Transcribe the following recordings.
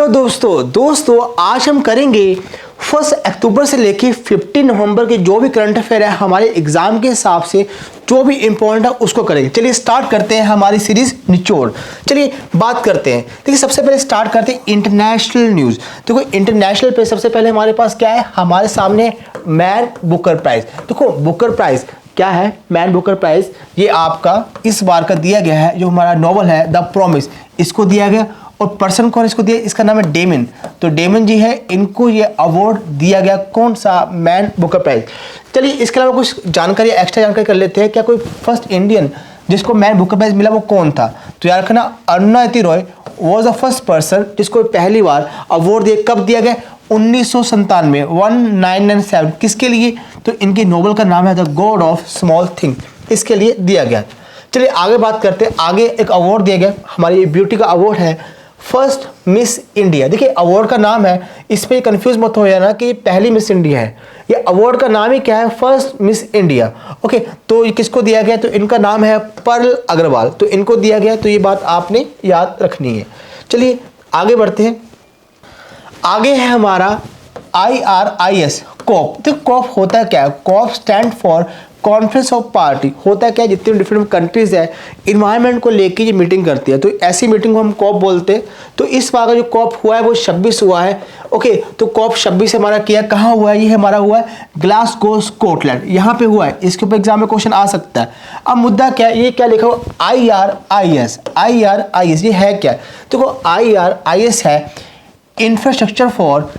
Hello दोस्तों आज हम करेंगे 1 अक्टूबर से लेके 15 नवंबर के जो भी करंट अफेयर है हमारे एग्जाम के हिसाब से जो भी इंपॉर्टेंट है उसको करेंगे। चलिए स्टार्ट करते हैं हमारी सीरीज निचोड़। चलिए बात करते हैं। देखिए सबसे पहले स्टार्ट करते हैं इंटरनेशनल न्यूज़। देखो इंटरनेशनल पे सबसे पहले हमारे पास क्या है, हमारे सामने मैन बुकर प्राइज। देखो बुकर प्राइज क्या है, मैन बुकर प्राइज ये आपका इस बार का दिया गया है। जो हमारा नॉवल है द प्रॉमिस, इसको दिया गया और पर्सन कौन इसको दिया, इसका नाम है डेमन। तो डेमन जी है, इनको ये अवार्ड दिया गया। कौन सा, मैन बुकर प्राइज। चलिए इसके अलावा कुछ जानकारी, एक्स्ट्रा जानकारी कर लेते हैं। क्या कोई फर्स्ट इंडियन जिसको मैन बुकर प्राइज मिला वो कौन था? तो याद रखना Arundhati Roy was the first person जिसको पहली बार अवार्ड दिया। कब दिया गया? 1997 1997। किसके लिए? तो इनके नोबेल का नाम है the God of small thing, इसके लिए दिया गया। चलिए आगे बात करते हैं। आगे एक अवार्ड दिया गया, हमारी ब्यूटी का अवार्ड है फर्स्ट मिस इंडिया। देखिए अवार्ड का नाम है, इस पे कंफ्यूज मत हो जाना कि पहली मिस इंडिया है। ये अवार्ड का नाम ही क्या है, फर्स्ट मिस इंडिया। ओके, तो ये किसको दिया गया? तो इनका नाम है पर्ल अग्रवाल, तो इनको दिया गया। तो ये बात आपने याद रखनी है। चलिए आगे बढ़ते हैं। आगे है हमारा IRIS कॉप। तो कॉप होता है क्या है? COP stand for conference of party. होता है क्या, जितने डिफरेंट कंट्रीज है इन्वायरमेंट को लेके ये मीटिंग करती है, तो ऐसी मीटिंग को हम कॉप बोलते हैं। तो इस बार का जो कॉप हुआ है वो 26 हुआ है। ओके, तो कॉप 26 हमारा किया कहाँ हुआ है? ये हमारा हुआ है ग्लासगो स्कॉटलैंड, यहाँ पे हुआ है। इसके ऊपर एग्जाम में क्वेश्चन आ सकता है। अब मुद्दा क्या है, ये क्या लिखा हुआ IRIS ये है क्या? देखो IRIS है infrastructure for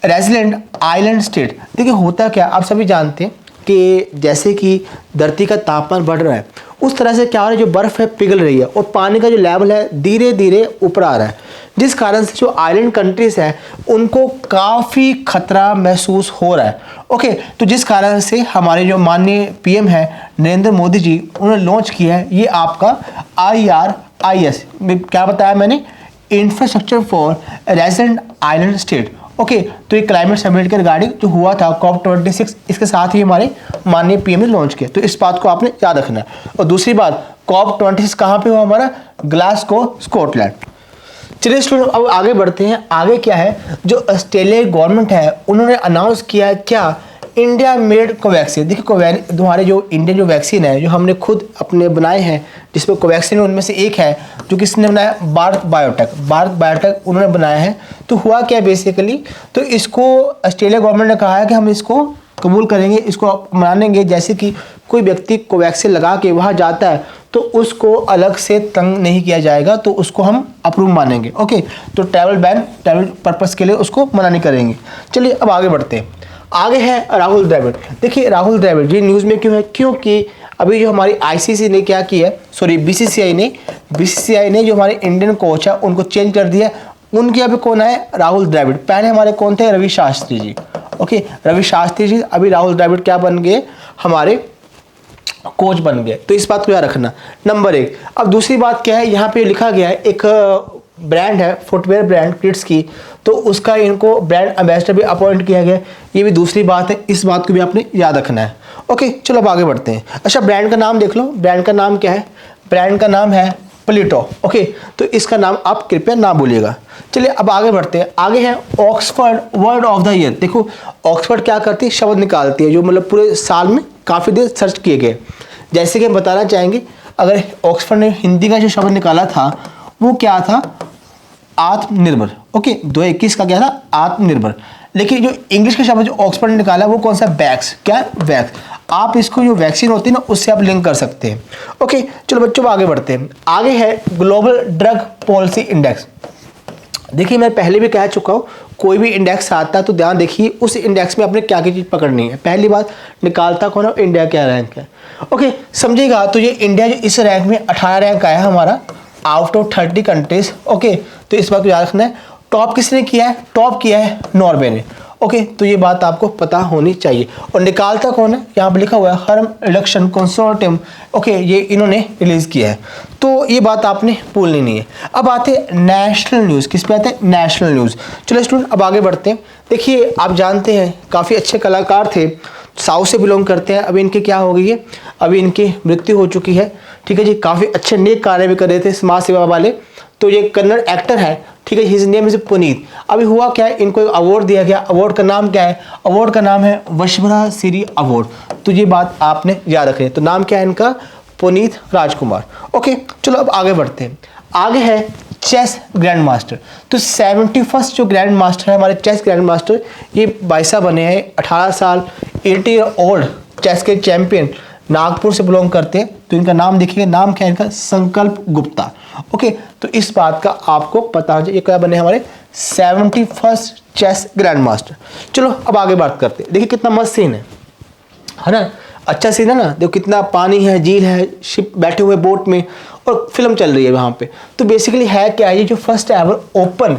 resident island state. देखिए होता क्या, आप सभी जानते हैं कि जैसे कि धरती का तापमान बढ़ रहा है उस तरह से क्या हो रहा है, जो बर्फ़ है पिघल रही है और पानी का जो लेवल है धीरे धीरे ऊपर आ रहा है, जिस कारण से जो आइलैंड कंट्रीज़ हैं उनको काफ़ी खतरा महसूस हो रहा है। ओके, तो जिस कारण से हमारे जो माननीय PM है नरेंद्र मोदी जी, उन्होंने लॉन्च किया है ये आपका IRIS में क्या बताया मैंने, infrastructure for resident island state. Okay, तो ये क्लाइमेट समिट के रिगार्डिंग जो हुआ था COP26, इसके साथ ही हमारे माननीय PM ने लॉन्च किया। तो इस बात को आपने याद रखना है। और दूसरी बात, COP26 कहाँ पे हुआ? हमारा ग्लासगो स्कॉटलैंड। चलिए स्टूडेंट अब आगे बढ़ते हैं। आगे क्या है, जो ऑस्ट्रेलिया गवर्नमेंट है उन्होंने अनाउंस किया है क्या, इंडिया मेड कोवैक्सीन। देखिए तुम्हारे जो इंडियन जो वैक्सीन है जो हमने खुद अपने बनाए हैं, जिसमें कोवैक्सीन उनमें से एक है जो किसने बनाया, भारत बायोटेक उन्होंने बनाया है। तो हुआ क्या बेसिकली, तो इसको ऑस्ट्रेलिया गवर्नमेंट ने कहा है कि हम इसको कबूल करेंगे, इसको मानेंगे। जैसे कि कोई व्यक्ति कोवैक्सीन लगा के वहाँ जाता है तो उसको अलग से तंग नहीं किया जाएगा, तो उसको हम अप्रूव मानेंगे। ओके, तो ट्रैवल पर्पज़ के लिए उसको मना नहीं करेंगे। चलिए अब आगे बढ़ते हैं। आगे है राहुल द्रविड़। देखिए राहुल द्रविड़ जी न्यूज़ में क्यों है, क्योंकि अभी जो हमारी ICC ने क्या किया, सॉरी BCCI ने जो हमारे इंडियन कोच है उनको चेंज कर दिया। उनके अभी कौन है, राहुल द्रविड़। पहले हमारे कौन थे, रवि शास्त्री जी। ओके, रवि शास्त्री जी, अभी राहुल द्रविड़ क्या बन गए, हमारे कोच बन गए। तो इस बात को याद रखना, नंबर 1। अब दूसरी बात क्या है, यहाँ पे लिखा गया है एक ब्रांड है, फुटवेयर ब्रांड किड्स की, तो उसका इनको ब्रांड एम्बेसडर भी अपॉइंट किया गया। ये भी दूसरी बात है, इस बात को भी आपने याद रखना है। ओके, चलो अब आगे बढ़ते हैं। अच्छा ब्रांड का नाम देख लो, ब्रांड का नाम क्या है, ब्रांड का नाम है प्लेटो। ओके, तो इसका नाम आप कृपया ना भूलिएगा। चलिए अब आगे बढ़ते हैं। आगे है Oxford word of the year. देखो ऑक्सफोर्ड क्या करती है, शब्द निकालती है जो मतलब पूरे साल में काफ़ी देर सर्च किए गए। जैसे कि हम बताना चाहेंगे, अगर ऑक्सफोर्ड ने हिंदी का जो शब्द निकाला था वो क्या था, आत्मनिर्भर। ओके, 2021 का क्या था, आत्मनिर्भर। लेकिन जो इंग्लिश का शब्द जो ऑक्सफोर्ड ने निकाला वो कौन सा, वैक्स। क्या, वैक्स। आप इसको जो वैक्सीन होती है ना उससे आप लिंक कर सकते हैं। ओके, चलो बच्चों आगे बढ़ते हैं। आगे है ग्लोबल ड्रग पॉलिसी इंडेक्स। देखिए मैं पहले भी कह चुका हूँ, कोई भी इंडेक्स आता है तो ध्यान देखिए उस इंडेक्स में आपने क्या क्या चीज़ पकड़नी है। पहली बात, निकालता कौन है, इंडिया क्या रैंक है। ओके समझिएगा, तो ये इंडिया जो इस रैंक में 18 रैंक आया है हमारा आउट ऑफ 30 कंट्रीज। ओके, तो इस बात को याद रखना है। टॉप किसने किया है, टॉप किया है नॉर्वे ने। ओके, तो ये बात आपको पता होनी चाहिए। और निकालता कौन है, यहाँ पे लिखा हुआ है हार्म रिडक्शन कंसोर्टियम। ओके, ये इन्होंने रिलीज किया है, तो ये बात आपने भूलनी नहीं है। अब आते हैं नेशनल न्यूज़, किस पे आते हैं, नेशनल न्यूज़। चलो स्टूडेंट अब आगे बढ़ते हैं। देखिए आप जानते हैं काफ़ी अच्छे कलाकार थे, साउथ से बिलोंग करते हैं। अभी इनकी क्या हो गई है, अभी इनकी मृत्यु हो चुकी है। ठीक है जी, काफ़ी अच्छे नेक कार्य भी कर रहे थे, समाज सेवा वाले। तो ये कन्नड़ एक्टर है, ठीक है, हिज नेम इज पुनीत। अभी हुआ क्या है, इनको एक अवार्ड दिया गया, अवार्ड का नाम क्या है, अवार्ड का नाम है वसुंधरा सिरी अवार्ड। तो ये बात आपने याद रखनी है। तो नाम क्या है इनका, पुनीत राजकुमार। ओके, चलो अब आगे बढ़ते हैं। आगे है चेस ग्रैंड मास्टर। तो 71st जो ग्रैंड मास्टर है हमारे चेस ग्रैंड मास्टर, ये भाई साहब बने हैं 18 साल, 80 ईयर ओल्ड, चेस के चैंपियन, नागपुर से बिलोंग करते हैं। तो इनका नाम देखिए, नाम क्या है इनका, संकल्प गुप्ता। ओके, तो इस बात का आपको पता हो जाए, ये क्या बने हमारे 71st चेस ग्रैंड मास्टर। चलो अब आगे बात करते हैं। देखिए कितना मस्त सीन है ना, अच्छा सीन है ना। देखो कितना पानी है, झील है, शिप बैठे हुए बोट में और फिल्म चल रही है वहाँ पे। तो बेसिकली है क्या, ये जो first ever open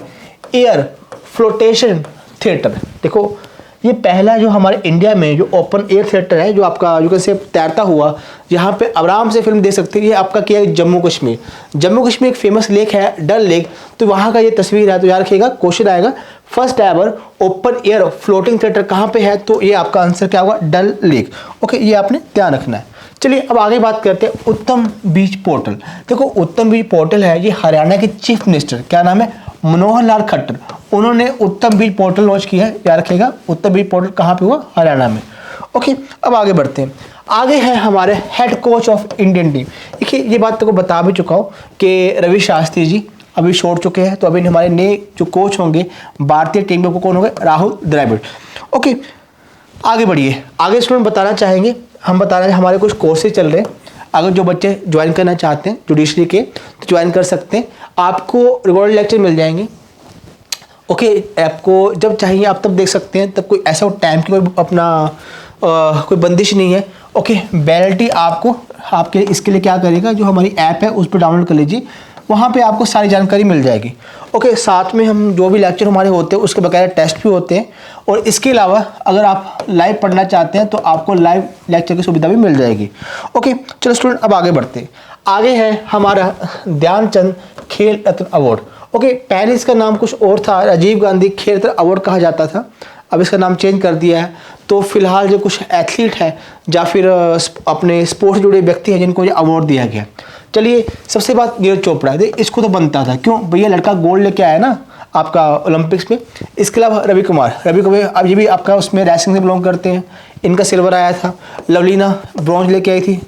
air flotation theatre, देखो ये पहला जो हमारे इंडिया में जो ओपन एयर थिएटर है, जो आपका जो कैसे तैरता हुआ, यहाँ पे आराम से फिल्म देख सकते हैं। ये आपका क्या है, जम्मू कश्मीर। जम्मू कश्मीर एक फेमस लेक है डल लेक, तो वहाँ का ये तस्वीर है। तो याद रखिएगा, क्वेश्चन आएगा first ever open air floating theatre कहाँ पे है, तो ये आपका आंसर क्या होगा, डल लेक। ओके, ये आपने ध्यान रखना है। चलिए अब आगे बात करते हैं उत्तम बीज पोर्टल। देखो उत्तम बीज पोर्टल है, ये हरियाणा के चीफ मिनिस्टर, क्या नाम है, मनोहर लाल खट्टर, उन्होंने उत्तम बीज पोर्टल लॉन्च किया है। याद रखिएगा, उत्तम बीज पोर्टल कहाँ पे हुआ, हरियाणा में। ओके, अब आगे बढ़ते हैं। आगे है हमारे head coach of Indian team. देखिए ये बात तो बता भी चुका हूँ कि रवि शास्त्री जी अभी छोड़ चुके हैं, तो अभी हमारे नए जो कोच होंगे भारतीय टीम में, कौन होंगे, राहुल द्रविड़। ओके, आगे बढ़िए। आगे स्टूडेंट बताना चाहेंगे, हम बता रहे हैं हमारे कुछ कोर्सेज चल रहे हैं, अगर जो बच्चे ज्वाइन करना चाहते हैं जुडिशरी के तो ज्वाइन कर सकते हैं। आपको रिकॉर्डेड लेक्चर मिल जाएंगे। ओके, आपको जब चाहिए आप तब देख सकते हैं, तब कोई ऐसा टाइम की कोई अपना कोई बंदिश नहीं है। ओके, वैलिडिटी आपको आपके इसके लिए क्या करेगा, जो हमारी ऐप है उस पर डाउनलोड कर लीजिए, वहाँ पे आपको सारी जानकारी मिल जाएगी। ओके, साथ में हम जो भी लेक्चर हमारे होते हैं उसके बकायदा टेस्ट भी होते हैं, और इसके अलावा अगर आप लाइव पढ़ना चाहते हैं तो आपको लाइव लेक्चर की सुविधा भी मिल जाएगी। ओके, चलो स्टूडेंट अब आगे बढ़ते हैं। आगे है हमारा ध्यानचंद खेल रत्न अवार्ड। ओके, पहले इसका नाम कुछ और था, राजीव गांधी खेल रत्न अवार्ड कहा जाता था, अब इसका नाम चेंज कर दिया है। तो फिलहाल जो कुछ एथलीट है या फिर अपने स्पोर्ट्स से जुड़े व्यक्ति हैं जिनको ये अवार्ड दिया गया। चलिए, सबसे बात नीरज चोपड़ा है, इसको तो बनता था, क्यों भैया, लड़का गोल्ड लेके आया ना आपका ओलंपिक्स में। इसके अलावा रवि कुमार अब ये भी आपका उसमें रेसलिंग से बिलोंग करते हैं, इनका सिल्वर आया था। लवलीना ब्रॉन्ज लेके आई थी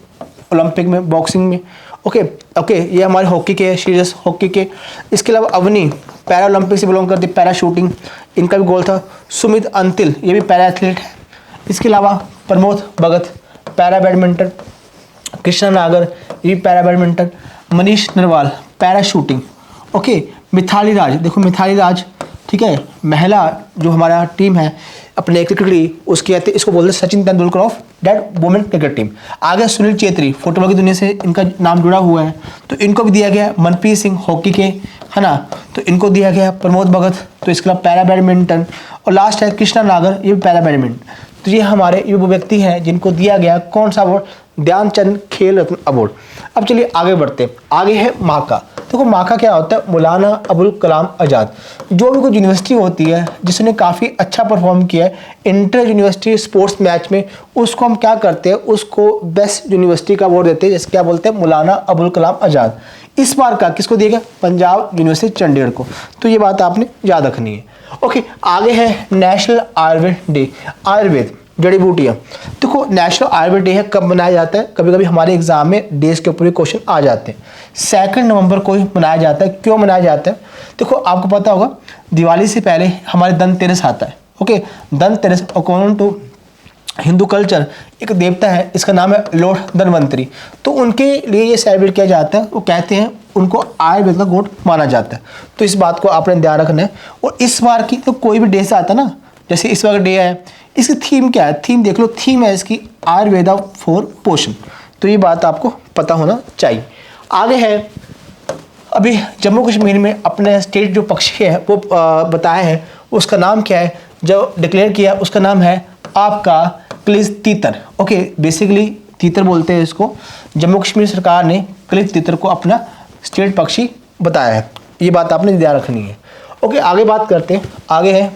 ओलंपिक में बॉक्सिंग में। ओके, ये हमारे हॉकी के, सीरियस हॉकी के। इसके अलावा अवनी पैरा ओलंपिक से बिलोंग करती, पैरा शूटिंग, इनका भी गोल था। सुमित अंतिल ये भी पैरा एथलीट है। इसके अलावा प्रमोद भगत पैरा बैडमिंटन, कृष्णा नागर ये भी para badminton, Manish Narwal para shooting. Okay, Mithali Raj, देखो मिथाली राज, ठीक है, महिला जो हमारा टीम है अपने क्रिकेट की, उसकी कहते हैं, इसको बोलते हैं Sachin Tendulkar of that women cricket team. आगे सुनील चेत्री, फुटबॉल की दुनिया से इनका नाम जुड़ा हुआ है, तो इनको भी दिया गया। मनप्रीत सिंह हॉकी के, है ना, तो इनको दिया गया। प्रमोद भगत, तो इसके अलावा पैरा बैडमिंटन, और लास्ट है कृष्णा नागर, ये भी पैरा बैडमिंटन। तो ये हमारे ये वो व्यक्ति हैं जिनको दिया गया कौन सा अवार्ड, ध्यानचंद खेल रत्न अवार्ड। अब चलिए आगे बढ़ते हैं। आगे है माका। देखो माका क्या होता है, मौलाना अबुल कलाम आज़ाद। जो भी कोई यूनिवर्सिटी होती है जिसने काफ़ी अच्छा परफॉर्म किया है इंटर यूनिवर्सिटी स्पोर्ट्स मैच में, उसको हम क्या करते हैं, उसको बेस्ट यूनिवर्सिटी का अवार्ड देते हैं, जिसके क्या बोलते हैं, मौलाना अबुल कलाम आज़ाद। इस बार का किसको दिया गया, पंजाब यूनिवर्सिटी चंडीगढ़ को। तो ये बात आपने याद रखनी है। ओके, आगे है नेशनल आयुर्वेद डे, आयुर्वेद जड़ी बूटियाँ। देखो नेशनल आयुर्वेद डे है, कब मनाया जाता है, कभी कभी हमारे एग्जाम में डेज के ऊपर भी क्वेश्चन आ जाते हैं। 2 नवंबर को ही मनाया जाता है। क्यों मनाया जाता है, देखो आपको पता होगा दिवाली से पहले हमारे धनतेरस आता है। Okay, Dhanteras according to Hindu culture एक देवता है, इसका नाम है लॉर्ड धनवंतरी। तो उनके लिए ये सेलिब्रेट किया जाता है, वो कहते हैं उनको आयुर्वेद का गॉड माना जाता है। तो इस बात को आपने ध्यान रखना है। और इस बार की तो कोई भी डे से आता ना, जैसे इस बार डे है, इसकी थीम क्या है, थीम देख लो, थीम है इसकी आयुर्वेदा फॉर पोषण। तो ये बात आपको पता होना चाहिए। आगे है अभी जम्मू कश्मीर में अपने स्टेट जो पक्षी है वो बताया है, उसका नाम क्या है, जो डिक्लेयर किया उसका नाम है आपका क्लिज तीतर। ओके, बेसिकली तीतर बोलते हैं इसको। जम्मू कश्मीर सरकार ने क्लिज तीतर को अपना स्टेट पक्षी बताया है, ये बात आपने ध्यान रखनी है। ओके, आगे बात करते हैं। आगे है,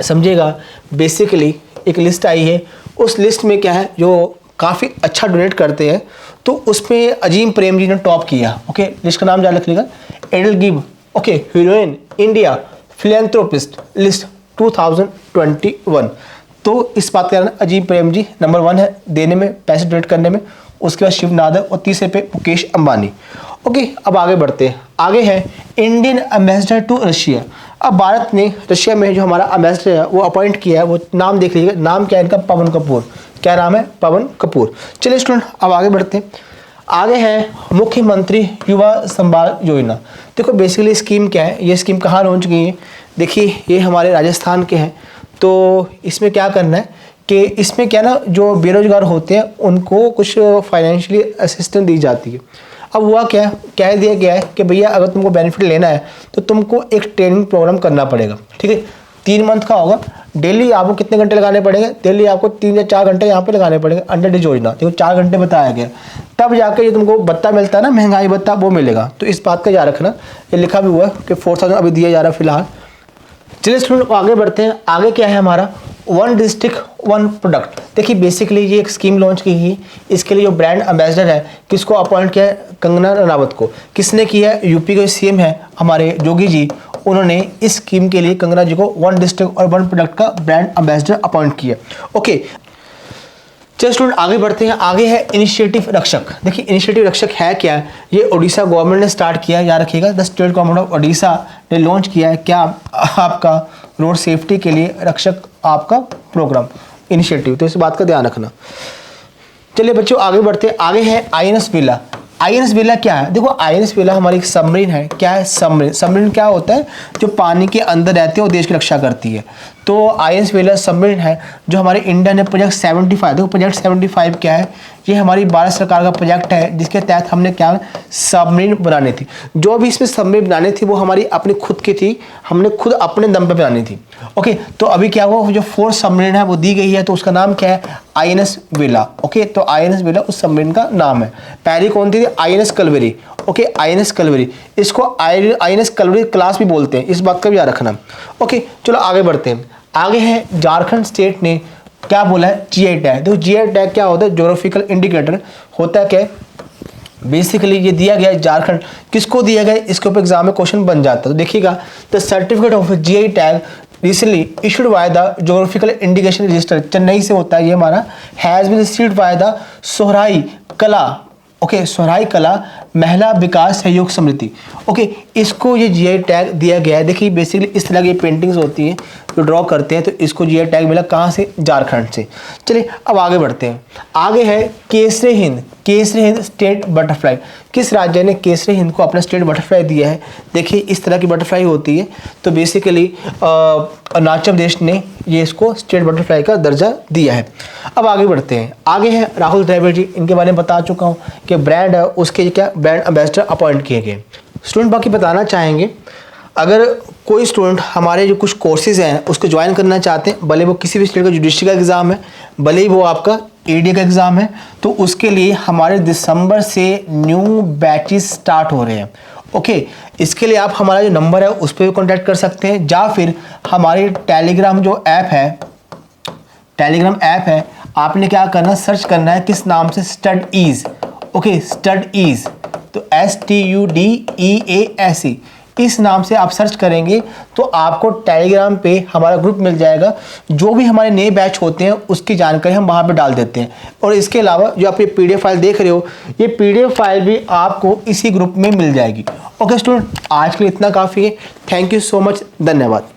समझिएगा, बेसिकली एक लिस्ट आई है, उस लिस्ट में क्या है, जो काफ़ी अच्छा डोनेट करते हैं, तो उसमें अजीम प्रेम जी ने टॉप किया। ओके, जिसका नाम याद रखिएगा, EdelGive. Okay, Hurun India philanthropist list 2021। तो इस बात के कारण अजीम प्रेम जी नंबर 1 है देने में, पैसे डोनेट करने में। उसके बाद शिव नादर और तीसरे पे मुकेश अंबानी। ओके, अब आगे बढ़ते हैं। आगे है इंडियन एम्बेसडर टू रशिया। अब भारत ने रशिया में जो हमारा एम्बेसडर है वो अपॉइंट किया है, वो नाम देख लीजिएगा, नाम क्या है इनका, पवन कपूर। क्या नाम है? पवन कपूर। चलिए स्टूडेंट, अब आगे बढ़ते हैं। आगे है मुख्यमंत्री युवा संभाल योजना। देखो बेसिकली स्कीम क्या है, ये स्कीम कहाँ लॉन्च की है? देखिए ये हमारे राजस्थान के हैं। तो इसमें क्या करना है कि इसमें क्या ना, जो बेरोजगार होते हैं उनको कुछ फाइनेंशियली असिस्टेंस दी जाती है। अब हुआ क्या, कह दिया गया है कि भैया अगर तुमको बेनिफिट लेना है तो तुमको एक ट्रेनिंग प्रोग्राम करना पड़ेगा। ठीक है, 3 मंथ का होगा। डेली आपको कितने घंटे लगाने पड़ेंगे? डेली आपको 3 या 4 घंटे यहाँ पे लगाने पड़ेंगे अंडर डी योजना। देखो 4 घंटे बताया गया, तब जाकर ये तुमको भत्ता मिलता है ना, महंगाई भत्ता, वो मिलेगा। तो इस बात का याद रखना। ये लिखा भी हुआ है कि 4000 अभी दिया जा रहा है फिलहाल। चलिए स्टूडेंट आगे बढ़ते हैं। आगे क्या है हमारा, 1 डिस्ट्रिक्ट 1 प्रोडक्ट। देखिए बेसिकली ये एक स्कीम लॉन्च की है। इसके लिए जो ब्रांड एम्बेसडर है, किसको अपॉइंट किया है? कंगना रनावत को। किसने किया है? यूपी के सीएम है हमारे योगी जी, उन्होंने इस स्कीम के लिए कंगना जी को 1 डिस्ट्रिक्ट और 1 प्रोडक्ट का ब्रांड एम्बेसडर अपॉइंट किया। ओके, चलिए स्टूडेंट आगे बढ़ते हैं। आगे है इनिशिएटिव रक्षक। देखिए इनिशिएटिव रक्षक है क्या है? ये ओडिशा गवर्नमेंट ने स्टार्ट किया, याद रखिएगा, the state government of Odisha ने लॉन्च किया है। क्या? आपका रोड सेफ्टी के लिए रक्षक आपका प्रोग्राम इनिशिएटिव। तो इस बात का ध्यान रखना। चलिए बच्चों आगे बढ़ते हैं। आगे है आईएनएस वेला। आईएनएस वेला क्या है? देखो आईएनएस वेला हमारी एक सबमरीन है। क्या है? सबमरीन। सबमरीन क्या होता है? जो पानी के अंदर रहती है और देश की रक्षा करती है। तो आईएनएस वेला सबमरीन है जो हमारे इंडिया ने प्रोजेक्ट 75। देखो प्रोजेक्ट 75 क्या है? ये हमारी भारत सरकार का प्रोजेक्ट है जिसके तहत हमने क्या सबमरीन बनानी थी। जो भी इसमें सबमरीन बनानी थी वो हमारी अपनी खुद की थी, हमने खुद अपने दम पे बनानी थी। ओके, तो अभी क्या हुआ, जो 4 सबमरीन है वो दी गई है, तो उसका नाम क्या है? आईएनएस वेला। ओके, तो आईएनएस वेला उस सबमरीन का नाम है। पहली कौन थी? आईएनएस कलवेरी। ओके, आईएनएस कलवेरी, इसको आईएनएस कलवेरी क्लास भी बोलते हैं, इस बात का भी याद रखना। ओके, चलो आगे बढ़ते हैं। आगे है झारखंड स्टेट ने क्या बोला है? GI tag. देखो जीआई टैग क्या होता है? ज्योग्राफिकल इंडिकेटर होता है। क्या बेसिकली ये दिया गया है झारखंड, किसको दिया गया है? इसके ऊपर एग्जाम में क्वेश्चन बन जाता है। तो देखिएगा, the certificate of GI tag recently issued by the geographical indication register, Chennai से होता है ये हमारा, has been received by the Sohrai kala. Okay, Sohrai कला महिला विकास सहयोग समिति। ओके, इसको ये जीआई टैग दिया गया है। देखिए बेसिकली इस तरह की पेंटिंग्स होती हैं जो ड्रॉ करते हैं, तो इसको जीआई टैग मिला कहाँ से? झारखंड से। चलिए अब आगे बढ़ते हैं। आगे है केसरी हिंद। Kesari Hind state butterfly. किस राज्य ने केसरी हिंद को अपना स्टेट बटरफ्लाई दिया है? देखिए इस तरह की बटरफ्लाई होती है, तो बेसिकली अरुणाचल प्रदेश ने ये इसको स्टेट बटरफ्लाई का दर्जा दिया है। अब आगे बढ़ते हैं। आगे है राहुल द्रविड़ जी, इनके बारे में बता चुका हूँ कि ब्रांड है उसके क्या ब्रांड एम्बेसडर अपॉइंट किए गए। स्टूडेंट बाकी बताना चाहेंगे, अगर कोई स्टूडेंट हमारे जो कुछ कोर्सेज हैं उसको ज्वाइन करना चाहते हैं, भले वो किसी भी स्टेट का जुडिशरी का एग्ज़ाम है, भले ही वो आपका एडीए का एग्ज़ाम है, तो उसके लिए हमारे दिसंबर से न्यू बैचेस स्टार्ट हो रहे हैं। ओके, इसके लिए आप हमारा जो नंबर है उस पर भी कॉन्टैक्ट कर सकते हैं, या फिर हमारे टेलीग्राम जो ऐप है, टेलीग्राम ऐप है, आपने क्या करना, सर्च करना है किस नाम से? Stud ease. Okay, stud ease, तो STUDEASE इस नाम से आप सर्च करेंगे तो आपको टेलीग्राम पे हमारा ग्रुप मिल जाएगा। जो भी हमारे नए बैच होते हैं उसकी जानकारी हम वहाँ पे डाल देते हैं। और इसके अलावा जो आप ये PDF फाइल देख रहे हो, ये PDF फाइल भी आपको इसी ग्रुप में मिल जाएगी। ओके स्टूडेंट, आज के लिए इतना काफ़ी है। थैंक यू सो मच, धन्यवाद।